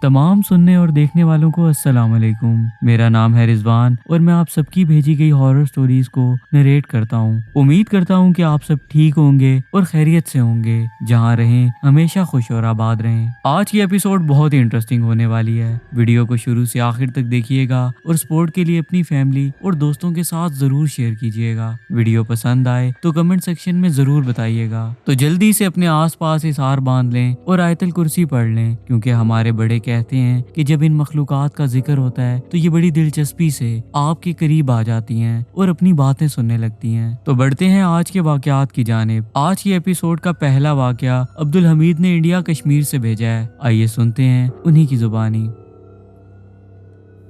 तमाम सुनने और देखने वालों को अस्सलाम वालेकुम। मेरा नाम है रिजवान और मैं आप सबकी भेजी गई हॉरर स्टोरीज को नरेट करता हूँ। उम्मीद करता हूँ कि आप सब ठीक होंगे और खैरियत से होंगे। जहाँ रहें हमेशा खुश और आबाद रहें। आज की एपिसोड बहुत ही इंटरेस्टिंग होने वाली है। वीडियो को शुरू से आखिर तक देखिएगा और सपोर्ट के लिए अपनी फैमिली और दोस्तों के साथ जरूर शेयर कीजिएगा। वीडियो पसंद आए तो कमेंट सेक्शन में जरूर बताइएगा। तो जल्दी से अपने आस पास हिसार बांध लें और आयतल कुर्सी पढ़ लें, क्योंकि हमारे बड़े कहते हैं कि जब इन मखलूकात का जिक्र होता है तो ये बड़ी दिलचस्पी से आपके करीब आ जाती हैं और अपनी बातें सुनने लगती हैं। तो बढ़ते हैं आज के वाकयात की जानिब। आज की एपिसोड का पहला वाकया अब्दुल हमीद ने इंडिया कश्मीर से भेजा है। आइए सुनते हैं उन्हीं की जुबानी।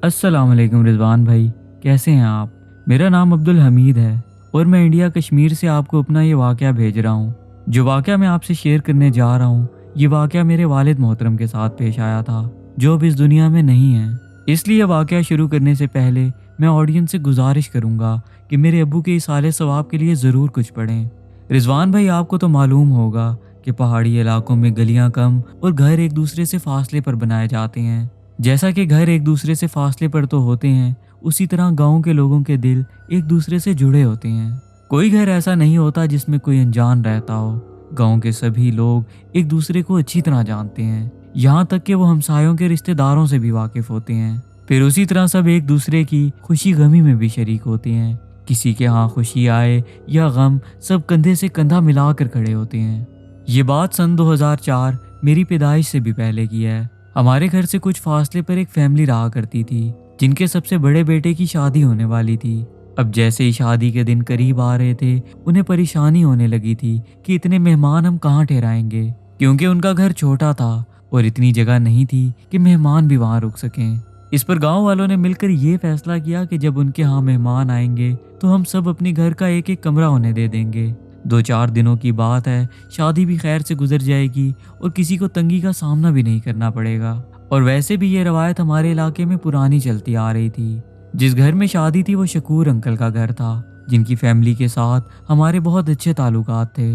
अस्सलाम वालेकुम रिजवान भाई, कैसे हैं आप? मेरा नाम अब्दुल हमीद है और मैं इंडिया कश्मीर से आपको अपना ये वाकया भेज रहा हूँ। जो वाकया मैं आपसे शेयर करने जा रहा हूँ, ये वाकया मेरे वालिद मोहतरम के साथ पेश आया था, जो अब इस दुनिया में नहीं है। इसलिए वाकया शुरू करने से पहले मैं ऑडियंस से गुजारिश करूंगा कि मेरे अब्बू के इसाले सवाब के लिए ज़रूर कुछ पढ़ें। रिजवान भाई, आपको तो मालूम होगा कि पहाड़ी इलाकों में गलियां कम और घर एक दूसरे से फासले पर बनाए जाते हैं। जैसा कि घर एक दूसरे से फासले पर तो होते हैं, उसी तरह गाँव के लोगों के दिल एक दूसरे से जुड़े होते हैं। कोई घर ऐसा नहीं होता जिसमें कोई अनजान रहता हो। गांव के सभी लोग एक दूसरे को अच्छी तरह जानते हैं, यहाँ तक कि वो हमसायों के रिश्तेदारों से भी वाकिफ होते हैं। फिर उसी तरह सब एक दूसरे की खुशी गमी में भी शरीक होते हैं। किसी के यहाँ खुशी आए या गम, सब कंधे से कंधा मिलाकर खड़े होते हैं। ये बात सन 2004 मेरी पैदाइश से भी पहले की है। हमारे घर से कुछ फासले पर एक फैमिली रहा करती थी, जिनके सबसे बड़े बेटे की शादी होने वाली थी। अब जैसे ही शादी के दिन करीब आ रहे थे, उन्हें परेशानी होने लगी थी कि इतने मेहमान हम कहाँ ठहराएंगे, क्योंकि उनका घर छोटा था और इतनी जगह नहीं थी कि मेहमान भी वहाँ रुक सकें। इस पर गांव वालों ने मिलकर ये फैसला किया कि जब उनके यहाँ मेहमान आएंगे तो हम सब अपने घर का एक एक कमरा उन्हें दे देंगे। 2-4 दिनों की बात है, शादी भी खैर से गुजर जाएगी और किसी को तंगी का सामना भी नहीं करना पड़ेगा। और वैसे भी ये रवायत हमारे इलाके में पुरानी चलती आ रही थी। जिस घर में शादी थी वो शकूर अंकल का घर था, जिनकी फैमिली के साथ हमारे बहुत अच्छे ताल्लुकात थे।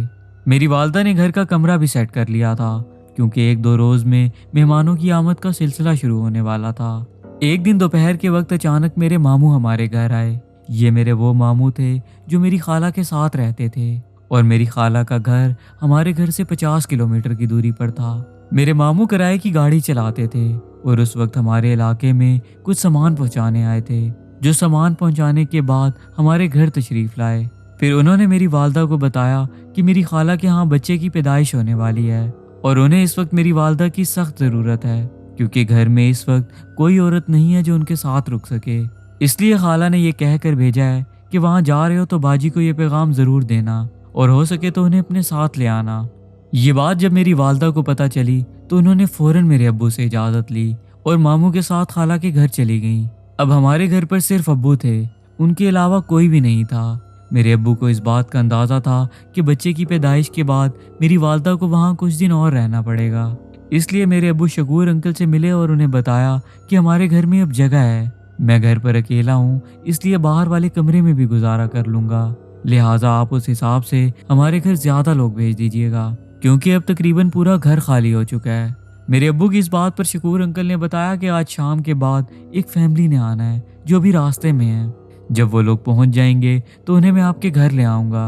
मेरी वालदा ने घर का कमरा भी सेट कर लिया था, क्योंकि 1-2 रोज में मेहमानों की आमद का सिलसिला शुरू होने वाला था। एक दिन दोपहर के वक्त अचानक मेरे मामू हमारे घर आए। ये मेरे वो मामू थे जो मेरी खाला के साथ रहते थे, और मेरी खाला का घर हमारे घर से 50 किलोमीटर की दूरी पर था। मेरे मामू किराए की गाड़ी चलाते थे और उस वक्त हमारे इलाके में कुछ सामान पहुंचाने आए थे। जो सामान पहुंचाने के बाद हमारे घर तशरीफ लाए। फिर उन्होंने मेरी वालदा को बताया कि मेरी खाला के यहाँ बच्चे की पैदाइश होने वाली है और उन्हें इस वक्त मेरी वालदा की सख्त ज़रूरत है, क्योंकि घर में इस वक्त कोई औरत नहीं है जो उनके साथ रुक सके। इसलिए खाला ने यह कहकर भेजा है कि वहाँ जा रहे हो तो बाजी को ये पैगाम ज़रूर देना और हो सके तो उन्हें अपने साथ ले आना। ये बात जब मेरी वालदा को पता चली तो उन्होंने फ़ौरन मेरे अब्बू से इजाज़त ली और मामू के साथ खाला के घर चली गईं। अब हमारे घर पर सिर्फ अब्बू थे, उनके अलावा कोई भी नहीं था। मेरे अब्बू को इस बात का अंदाज़ा था कि बच्चे की पैदाइश के बाद मेरी वालदा को वहाँ कुछ दिन और रहना पड़ेगा। इसलिए मेरे अब्बू शकूर अंकल से मिले और उन्हें बताया कि हमारे घर में अब जगह है, मैं घर पर अकेला हूँ, इसलिए बाहर वाले कमरे में भी गुजारा कर लूँगा। लिहाजा आप उस हिसाब से हमारे घर ज़्यादा लोग भेज दीजिएगा, क्योंकि अब तकरीबन पूरा घर खाली हो चुका है। मेरे अब्बू की इस बात पर शकूर अंकल ने बताया कि आज शाम के बाद एक फैमिली ने आना है जो अभी रास्ते में है। जब वो लोग पहुंच जाएंगे तो उन्हें मैं आपके घर ले आऊँगा।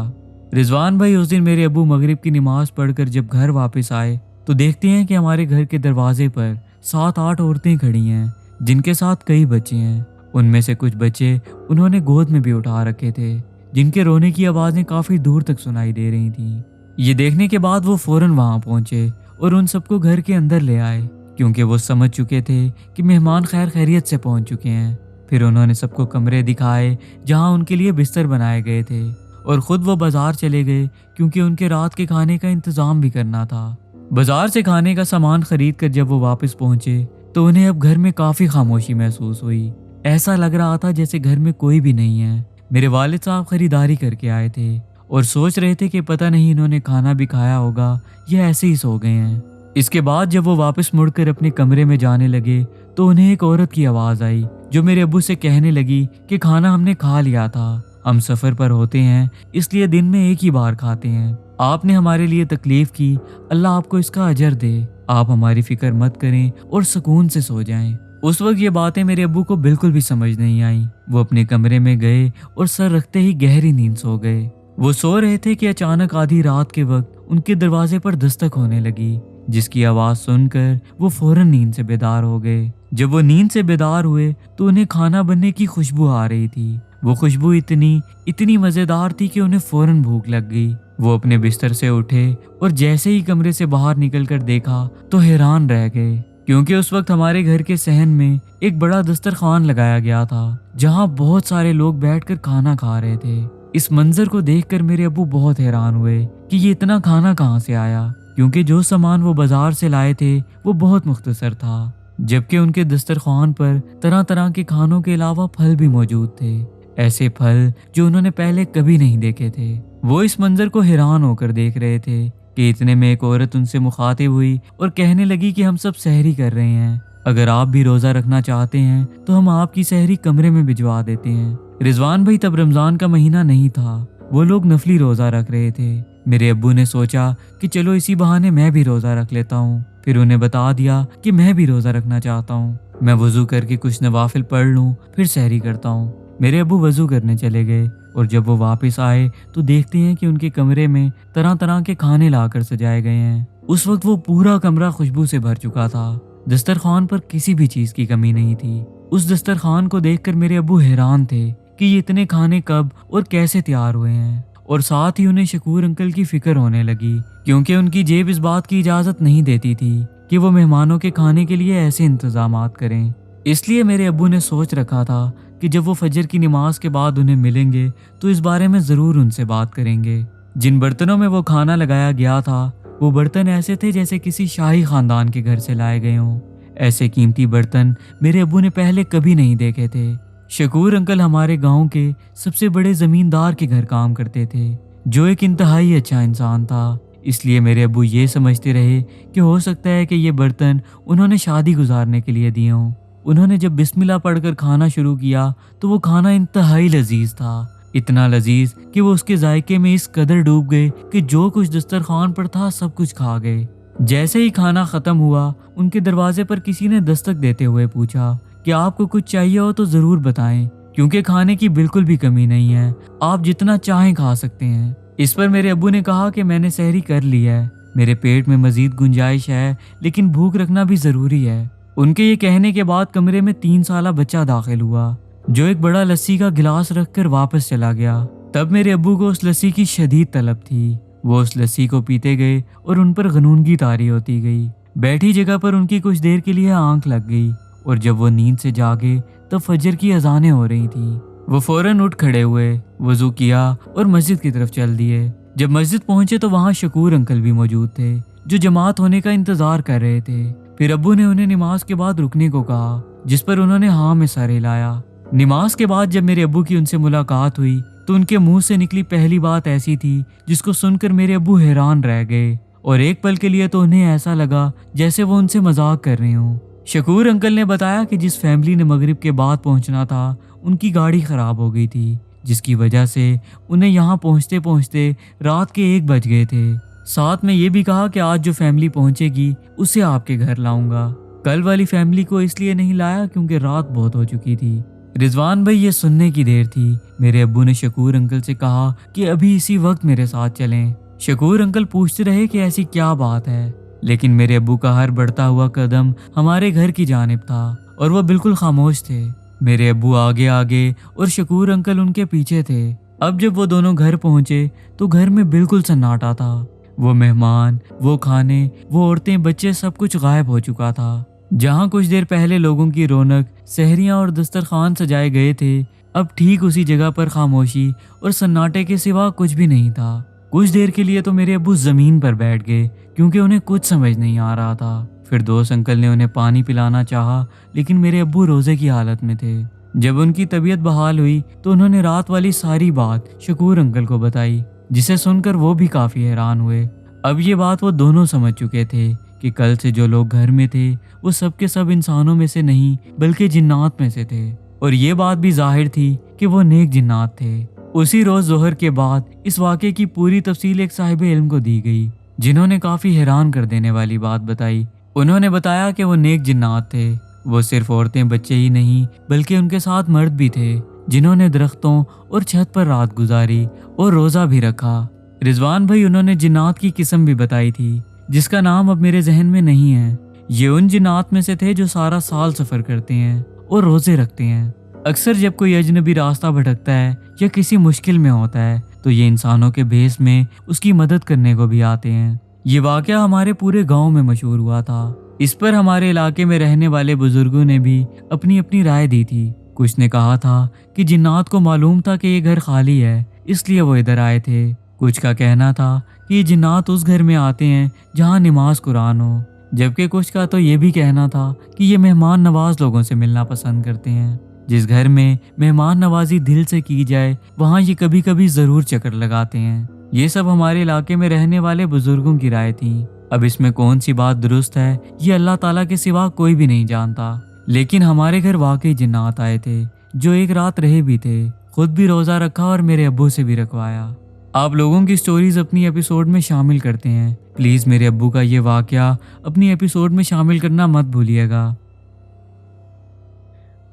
रिजवान भाई, उस दिन मेरे अब्बू मगरिब की नमाज पढ़कर जब घर वापस आए तो देखते हैं कि हमारे घर के दरवाजे पर 7-8 औरतें खड़ी हैं, जिनके साथ कई बच्चे हैं। उनमें से कुछ बच्चे उन्होंने गोद में भी उठा रखे थे, जिनके रोने की आवाज़ें काफ़ी दूर तक सुनाई दे रही थीं। ये देखने के बाद वो फ़ौरन वहाँ पहुँचे और उन सबको घर के अंदर ले आए, क्योंकि वो समझ चुके थे कि मेहमान खैर खैरियत से पहुँच चुके हैं। फिर उन्होंने सबको कमरे दिखाए जहाँ उनके लिए बिस्तर बनाए गए थे, और ख़ुद वो बाज़ार चले गए, क्योंकि उनके रात के खाने का इंतज़ाम भी करना था। बाज़ार से खाने का सामान खरीद कर जब वो वापस पहुँचे तो उन्हें अब घर में काफ़ी खामोशी महसूस हुई। ऐसा लग रहा था जैसे घर में कोई भी नहीं है। मेरे वालिद साहब खरीदारी करके आए थे और सोच रहे थे कि पता नहीं इन्होंने खाना भी खाया होगा या ऐसे ही सो गए हैं। इसके बाद जब वो वापस मुड़कर अपने कमरे में जाने लगे तो उन्हें एक औरत की आवाज़ आई, जो मेरे अब्बू से कहने लगी कि खाना हमने खा लिया था, हम सफ़र पर होते हैं इसलिए दिन में एक ही बार खाते हैं। आपने हमारे लिए तकलीफ़ की, अल्लाह आपको इसका अजर दे। आप हमारी फिक्र मत करें और सुकून से सो जाएं। उस वक्त ये बातें मेरे अब्बू को बिल्कुल भी समझ नहीं आई। वो अपने कमरे में गए और सर रखते ही गहरी नींद सो गए। वो सो रहे थे कि अचानक आधी रात के वक्त उनके दरवाजे पर दस्तक होने लगी, जिसकी आवाज सुनकर वो फौरन नींद से बेदार हो गए। जब वो नींद से बेदार हुए तो उन्हें खाना बनने की खुशबू आ रही थी। वो खुशबू इतनी मजेदार थी कि उन्हें फौरन भूख लग गई। वो अपने बिस्तर से उठे और जैसे ही कमरे से बाहर निकलकर देखा तो हैरान रह गए, क्योंकि उस वक्त हमारे घर के सहन में एक बड़ा दस्तरखान लगाया गया था, जहां बहुत सारे लोग बैठकर खाना खा रहे थे। इस मंजर को देखकर मेरे अब्बू बहुत हैरान हुए कि ये इतना खाना कहाँ से आया, क्योंकि जो सामान वो बाजार से लाए थे वो बहुत मुख्तसर था, जबकि उनके दस्तरखान पर तरह तरह के खानों के अलावा फल भी मौजूद थे, ऐसे फल जो उन्होंने पहले कभी नहीं देखे थे। वो इस मंजर को हैरान होकर देख रहे थे कि इतने में एक औरत उनसे मुखातिब हुई और कहने लगी कि हम सब सहरी कर रहे हैं, अगर आप भी रोजा रखना चाहते हैं तो हम आपकी सहरी कमरे में भिजवा देते हैं। रिजवान भाई, तब रमजान का महीना नहीं था, वो लोग नफली रोजा रख रहे थे। मेरे अब्बू ने सोचा कि चलो इसी बहाने मैं भी रोजा रख लेता हूँ। फिर उन्हें बता दिया कि मैं भी रोजा रखना चाहता हूँ, मैं वजू करके कुछ नवाफिल पढ़ लूँ फिर सहरी करता हूँ। मेरे अब्बू वजू करने चले गए और जब वो वापस आए तो देखते हैं कि उनके कमरे में तरह तरह के खाने लाकर सजाए गए हैं। उस वक्त वो पूरा कमरा खुशबू से भर चुका था। दस्तरखान पर किसी भी चीज की कमी नहीं थी। उस दस्तरखान को देखकर मेरे अब्बू हैरान थे कि ये इतने खाने कब और कैसे तैयार हुए हैं, और साथ ही उन्हें शकूर अंकल की फिक्र होने लगी, क्योंकि उनकी जेब इस बात की इजाजत नहीं देती थी कि वो मेहमानों के खाने के लिए ऐसे इंतजामात करें। इसलिए मेरे अब्बू ने सोच रखा था कि जब वो फजर की नमाज के बाद उन्हें मिलेंगे तो इस बारे में जरूर उनसे बात करेंगे। जिन बर्तनों में वो खाना लगाया गया था वो बर्तन ऐसे थे जैसे किसी शाही खानदान के घर से लाए गए हों। ऐसे कीमती बर्तन मेरे अब्बू ने पहले कभी नहीं देखे थे। शकूर अंकल हमारे गांव के सबसे बड़े जमींदार के घर काम करते थे, जो एक इंतहाई अच्छा इंसान था। इसलिए मेरे अब्बू ये समझते रहे कि हो सकता है कि ये बर्तन उन्होंने शादी गुजारने के लिए दिए हों। उन्होंने जब बिस्मिल्लाह पढ़कर खाना शुरू किया तो वो खाना इंतहाई लजीज था, इतना लजीज कि वो उसके जायके में इस कदर डूब गए कि जो कुछ दस्तरखान पर था सब कुछ खा गए। जैसे ही खाना खत्म हुआ उनके दरवाजे पर किसी ने दस्तक देते हुए पूछा कि आपको कुछ चाहिए हो तो जरूर बताएं, क्योंकि खाने की बिल्कुल भी कमी नहीं है, आप जितना चाहें खा सकते हैं। इस पर मेरे अब्बू ने कहा कि मैंने सहरी कर ली है, मेरे पेट में मजीद गुंजाइश है, लेकिन भूख रखना भी जरूरी है। उनके ये कहने के बाद कमरे में 3 साला बच्चा दाखिल हुआ, जो एक बड़ा लस्सी का गिलास रखकर वापस चला गया। तब मेरे अब्बू को उस लस्सी की शदीद तलब थी। वो उस लस्सी को पीते गए और उन पर गनूनगी तारी होती गई। बैठी जगह पर उनकी कुछ देर के लिए आंख लग गई और जब वो नींद से जागे तब फजर की अजानें हो रही थी। वो फौरन उठ खड़े हुए, वजू किया और मस्जिद की तरफ चल दिए। जब मस्जिद पहुंचे तो वहाँ शकूर अंकल भी मौजूद थे, जो जमात होने का इंतजार कर रहे थे। फिर अब्बू ने उन्हें नमाज के बाद रुकने को कहा, जिस पर उन्होंने हाँ में सर हिलाया। नमाज के बाद जब मेरे अब्बू की उनसे मुलाकात हुई तो उनके मुंह से निकली पहली बात ऐसी थी जिसको सुनकर मेरे अब्बू हैरान रह गए, और एक पल के लिए तो उन्हें ऐसा लगा जैसे वो उनसे मजाक कर रहे हों। शकूर अंकल ने बताया कि जिस फैमिली ने मगरिब के बाद पहुंचना था उनकी गाड़ी खराब हो गई थी, जिसकी वजह से उन्हें यहाँ पहुँचते पहुँचते रात के 1 बज गए थे। साथ में ये भी कहा कि आज जो फैमिली पहुंचेगी उसे आपके घर लाऊंगा। कल वाली फैमिली को इसलिए नहीं लाया क्योंकि रात बहुत हो चुकी थी। रिजवान भाई, ये सुनने की देर थी। मेरे अब्बू ने शकूर अंकल से कहा कि अभी इसी वक्त मेरे साथ चलें। शकूर अंकल पूछते रहे कि ऐसी क्या बात है, लेकिन मेरे अब्बू का हर बढ़ता हुआ कदम हमारे घर की जानिब था और वह बिल्कुल खामोश थे। मेरे अब्बू आगे आगे और शकूर अंकल उनके पीछे थे। अब जब वो दोनों घर पहुंचे तो घर में बिल्कुल सन्नाटा था। वो मेहमान, वो खाने, वो औरतें, बच्चे, सब कुछ गायब हो चुका था। जहाँ कुछ देर पहले लोगों की रौनक, सहरियाँ और दस्तरखान सजाए गए थे, अब ठीक उसी जगह पर खामोशी और सन्नाटे के सिवा कुछ भी नहीं था। कुछ देर के लिए तो मेरे अब्बू जमीन पर बैठ गए क्योंकि उन्हें कुछ समझ नहीं आ रहा था। फिर दोस्त अंकल ने उन्हें पानी पिलाना चाहा, लेकिन मेरे अब्बू रोजे की हालत में थे। जब उनकी तबीयत बहाल हुई तो उन्होंने रात वाली सारी बात शकूर अंकल को बताई, जिसे सुनकर वो भी काफी हैरान हुए। अब ये बात वो दोनों समझ चुके थे कि कल से जो लोग घर में थे वो सब के सब इंसानों में से नहीं बल्कि जिन्नात में से थे, और ये बात भी जाहिर थी कि वो नेक जिन्नात थे। उसी रोज जोहर के बाद इस वाक़े की पूरी तफसील एक साहिब इल्म को दी गई, जिन्होंने काफी हैरान कर देने वाली बात बताई انہوں نے بتایا کہ وہ نیک جنات تھے، وہ صرف عورتیں بچے ہی نہیں بلکہ ان کے ساتھ مرد بھی تھے جنہوں نے درختوں اور چھت پر رات گزاری اور روزہ بھی رکھا۔ رضوان بھائی انہوں نے جنات کی قسم بھی بتائی تھی جس کا نام اب میرے ذہن میں نہیں ہے۔ یہ ان جنات میں سے تھے جو سارا سال سفر کرتے ہیں اور روزے رکھتے ہیں۔ اکثر جب کوئی اجنبی راستہ بھٹکتا ہے یا کسی مشکل میں ہوتا ہے تو یہ انسانوں کے بھیس میں اس کی مدد کرنے کو بھی آتے ہیں۔ یہ واقعہ ہمارے پورے گاؤں میں مشہور ہوا تھا۔ اس پر ہمارے علاقے میں رہنے والے بزرگوں نے بھی اپنی اپنی رائے دی تھی۔ کچھ نے کہا تھا کہ جنات کو معلوم تھا کہ یہ گھر خالی ہے اس لیے وہ ادھر آئے تھے۔ کچھ کا کہنا تھا کہ یہ جنات اس گھر میں آتے ہیں جہاں نماز قرآن ہو، جبکہ کچھ کا تو یہ بھی کہنا تھا کہ یہ مہمان نواز لوگوں سے ملنا پسند کرتے ہیں۔ جس گھر میں مہمان نوازی دل سے کی جائے وہاں یہ کبھی کبھی ضرور چکر لگاتے ہیں۔ یہ سب ہمارے علاقے میں رہنے والے بزرگوں کی رائے تھی۔ اب اس میں کون سی بات درست ہے یہ اللہ تعالیٰ کے سوا کوئی بھی نہیں جانتا، لیکن ہمارے گھر واقعی جنات آئے تھے جو ایک رات رہے بھی تھے، خود بھی روزہ رکھا اور میرے ابو سے بھی رکھوایا۔ آپ لوگوں کی سٹوریز اپنی ایپیسوڈ میں شامل کرتے ہیں، پلیز میرے ابو کا یہ واقعہ اپنی ایپیسوڈ میں شامل کرنا مت بھولیے گا۔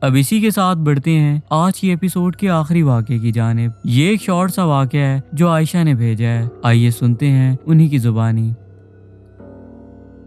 اب اسی کے ساتھ بڑھتے ہیں آج کی ایپیسوڈ کے آخری واقعے کی جانب۔ یہ ایک شارٹ سا واقعہ ہے جو عائشہ نے بھیجا ہے، آئیے سنتے ہیں انہی کی زبانی۔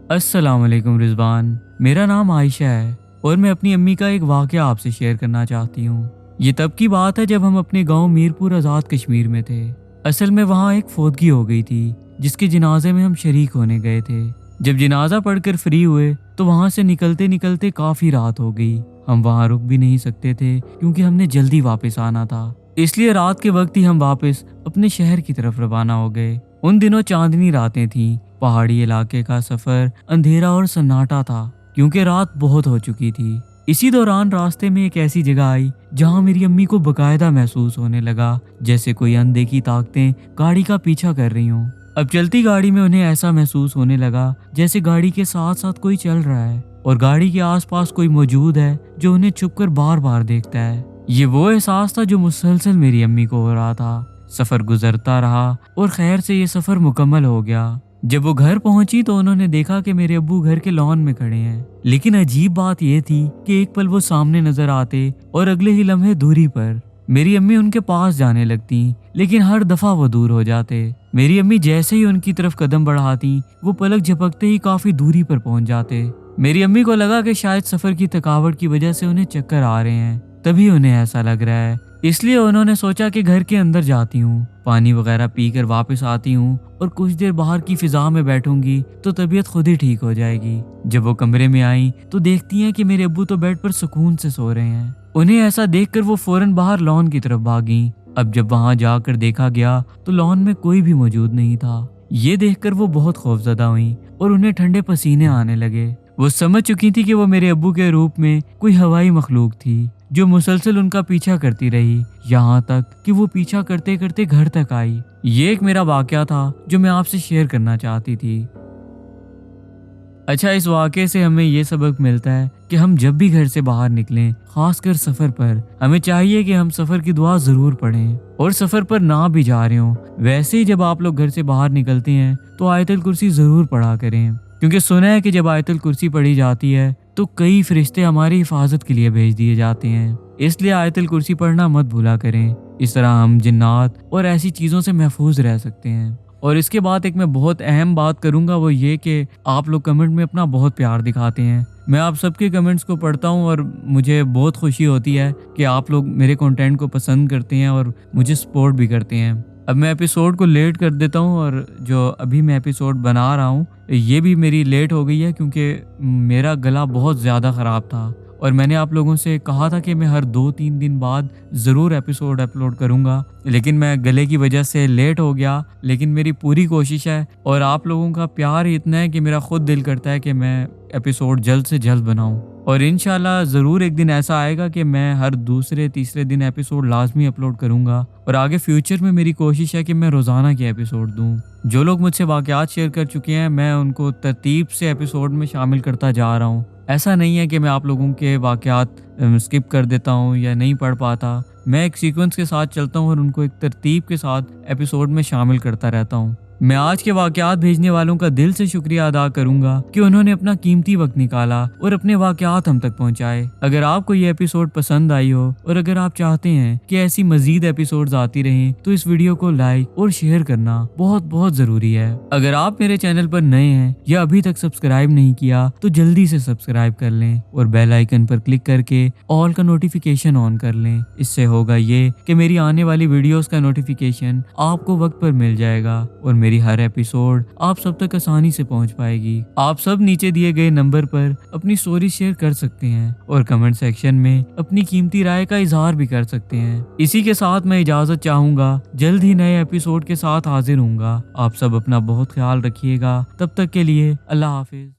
السلام علیکم رضوان، میرا نام عائشہ ہے اور میں اپنی امی کا ایک واقعہ آپ سے شیئر کرنا چاہتی ہوں۔ یہ تب کی بات ہے جب ہم اپنے گاؤں میرپور آزاد کشمیر میں تھے۔ اصل میں وہاں ایک فوتگی ہو گئی تھی جس کے جنازے میں ہم شریک ہونے گئے تھے۔ جب جنازہ پڑھ کر فری ہوئے تو وہاں سے نکلتے نکلتے کافی رات ہو گئی۔ ہم وہاں رک بھی نہیں سکتے تھے کیونکہ ہم نے جلدی واپس آنا تھا، اس لیے رات کے وقت ہی ہم واپس اپنے شہر کی طرف روانہ ہو گئے۔ ان دنوں چاندنی راتیں تھیں، پہاڑی علاقے کا سفر اندھیرا اور سناٹا تھا کیونکہ رات بہت ہو چکی تھی۔ اسی دوران راستے میں ایک ایسی جگہ آئی جہاں میری امی کو باقاعدہ محسوس ہونے لگا جیسے کوئی اندیکھی طاقتیں گاڑی کا پیچھا کر رہی ہوں۔ اب چلتی گاڑی میں انہیں ایسا محسوس ہونے لگا جیسے گاڑی کے ساتھ ساتھ کوئی چل رہا ہے اور گاڑی کے آس پاس کوئی موجود ہے جو انہیں چھپ کر بار بار دیکھتا ہے۔ یہ وہ احساس تھا جو مسلسل میری امی کو ہو رہا تھا۔ سفر گزرتا رہا اور خیر سے یہ سفر مکمل ہو گیا۔ جب وہ گھر پہنچی تو انہوں نے دیکھا کہ میرے ابو گھر کے لان میں کھڑے ہیں، لیکن عجیب بات یہ تھی کہ ایک پل وہ سامنے نظر آتے اور اگلے ہی لمحے دوری پر میری امی ان کے پاس جانے لگتی، لیکن ہر دفعہ وہ دور ہو جاتے۔ میری امی جیسے ہی ان کی طرف قدم بڑھاتی وہ پلک جھپکتے ہی کافی دوری پر پہنچ جاتے۔ میری امی کو لگا کہ شاید سفر کی تھکاوٹ کی وجہ سے انہیں چکر آ رہے ہیں، تبھی انہیں ایسا لگ رہا ہے۔ اس لیے انہوں نے سوچا کہ گھر کے اندر جاتی ہوں، پانی وغیرہ پی کر واپس آتی ہوں اور کچھ دیر باہر کی فضا میں بیٹھوں گی تو طبیعت خود ہی ٹھیک ہو جائے گی۔ جب وہ کمرے میں آئیں تو دیکھتی ہیں کہ میرے ابو تو بیڈ پر سکون سے سو رہے ہیں۔ انہیں ایسا دیکھ کر وہ فوراً باہر لان کی طرف بھاگیں۔ اب جب وہاں جا کر دیکھا گیا تو لان میں کوئی بھی موجود نہیں تھا۔ یہ دیکھ کر وہ بہت خوفزدہ ہوئیں اور انہیں ٹھنڈے پسینے آنے لگے۔ وہ سمجھ چکی تھی کہ وہ میرے ابو کے روپ میں کوئی ہوائی مخلوق تھی جو مسلسل ان کا پیچھا کرتی رہی، یہاں تک کہ وہ پیچھا کرتے کرتے گھر تک آئی۔ یہ ایک میرا واقعہ تھا جو میں آپ سے شیئر کرنا چاہتی تھی۔ اچھا، اس واقعے سے ہمیں یہ سبق ملتا ہے کہ ہم جب بھی گھر سے باہر نکلیں، خاص کر سفر پر، ہمیں چاہیے کہ ہم سفر کی دعا ضرور پڑھیں، اور سفر پر نہ بھی جا رہے ہوں ویسے ہی جب آپ لوگ گھر سے باہر نکلتے ہیں تو آیت الکرسی ضرور پڑھا کریں، کیونکہ سنا ہے کہ جب آیت الکرسی پڑھی جاتی ہے تو کئی فرشتے ہماری حفاظت کے لیے بھیج دیے جاتے ہیں، اس لیے آیت الکرسی پڑھنا مت بھولا کریں۔ اس طرح ہم جنات اور ایسی چیزوں سے محفوظ رہ سکتے ہیں۔ اور اس کے بعد ایک میں بہت اہم بات کروں گا، وہ یہ کہ آپ لوگ کمنٹ میں اپنا بہت پیار دکھاتے ہیں۔ میں آپ سب کے کمنٹس کو پڑھتا ہوں اور مجھے بہت خوشی ہوتی ہے کہ آپ لوگ میرے کنٹینٹ کو پسند کرتے ہیں اور مجھے سپورٹ بھی کرتے ہیں۔ اب میں ایپیسوڈ کو لیٹ کر دیتا ہوں، اور جو ابھی میں ایپیسوڈ بنا رہا ہوں یہ بھی میری لیٹ ہو گئی ہے کیونکہ میرا گلا بہت زیادہ خراب تھا، اور میں نے آپ لوگوں سے کہا تھا کہ میں ہر 2-3 دن بعد ضرور ایپیسوڈ اپلوڈ کروں گا، لیکن میں گلے کی وجہ سے لیٹ ہو گیا۔ لیکن میری پوری کوشش ہے اور آپ لوگوں کا پیار اتنا ہے کہ میرا خود دل کرتا ہے کہ میں ایپیسوڈ جلد سے جلد بناؤں، اور انشاءاللہ ضرور ایک دن ایسا آئے گا کہ میں ہر 2-3 دن ایپیسوڈ لازمی اپلوڈ کروں گا، اور آگے فیوچر میں میری کوشش ہے کہ میں روزانہ کے ایپیسوڈ دوں۔ جو لوگ مجھ سے واقعات شیئر کر چکے ہیں میں ان کو ترتیب سے ایپیسوڈ میں شامل کرتا جا رہا ہوں۔ ایسا نہیں ہے کہ میں آپ لوگوں کے واقعات اسکپ کر دیتا ہوں یا نہیں پڑھ پاتا، میں ایک سیکوینس کے ساتھ چلتا ہوں اور ان کو ایک ترتیب کے ساتھ ایپیسوڈ میں شامل کرتا رہتا ہوں۔ मैं आज के वाकयात भेजने वालों का दिल से शुक्रिया अदा करूंगा कि उन्होंने अपना कीमती वक्त निकाला और अपने वाकयात हम तक पहुंचाए। अगर आपको ये एपिसोड पसंद आई हो और अगर आप चाहते हैं कि ऐसी मजीद एपिसोड्स आती रहें तो इस वीडियो को लाइक और शेयर करना बहुत बहुत जरूरी है। अगर आप मेरे चैनल पर नए हैं या अभी तक सब्सक्राइब नहीं किया तो जल्दी से सब्सक्राइब कर लें और बेल आइकन पर क्लिक करके ऑल का नोटिफिकेशन ऑन कर लें। इससे होगा ये कि मेरी आने वाली वीडियोस का नोटिफिकेशन आपको वक्त पर मिल जाएगा और मेरी हर एपिसोड आप सब तक आसानी से पहुंच पाएगी। आप सब नीचे दिए गए नंबर पर अपनी स्टोरी शेयर कर सकते हैं और कमेंट सेक्शन में अपनी कीमती राय का इजहार भी कर सकते हैं। इसी के साथ मैं इजाजत चाहूंगा, जल्द ही नए एपिसोड के साथ हाजिर होऊंगा। आप सब अपना बहुत ख्याल रखिएगा। तब तक के लिए अल्लाह हाफिज।